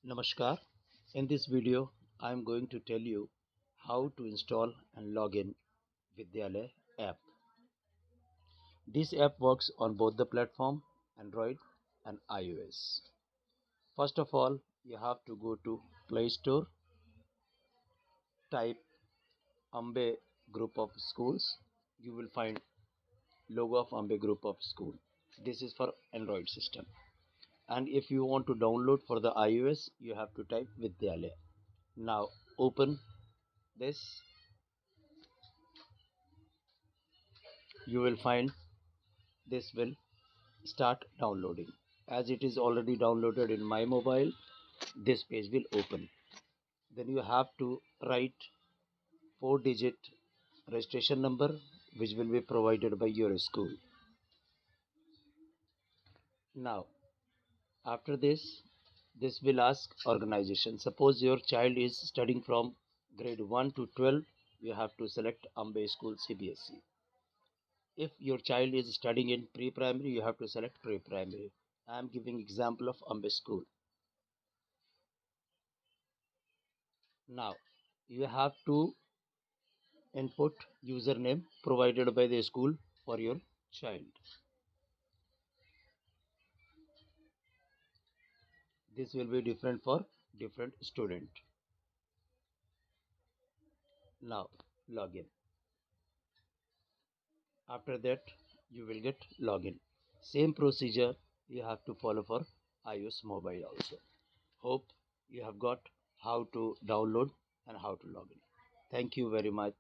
Namaskar. In this video, I am going to tell you how to install and log in Vidyalaya app. This app works on both the platform Android and iOS. First of all, you have to go to Play Store, type Ambe Group of Schools. You will find logo of Ambe Group of School. This is for Android system. And if you want to download for the iOS, you have to type Vidyalaya. Now open this. You will find this will start downloading. As it is already downloaded in my mobile, this page will open. Then you have to write 4-digit registration number which will be provided by your school. Now after this will ask organization. Suppose your child is studying from grade 1 to 12, you have to select Ambe School CBSE. If your child is studying in pre-primary, you have to select pre-primary. I am giving example of Ambe School. Now you have to input username provided by the school for your child. This will be different for different student. Now login. After that you will get login. Same procedure you have to follow for iOS mobile also. Hope you have got how to download and how to log in. Thank you very much.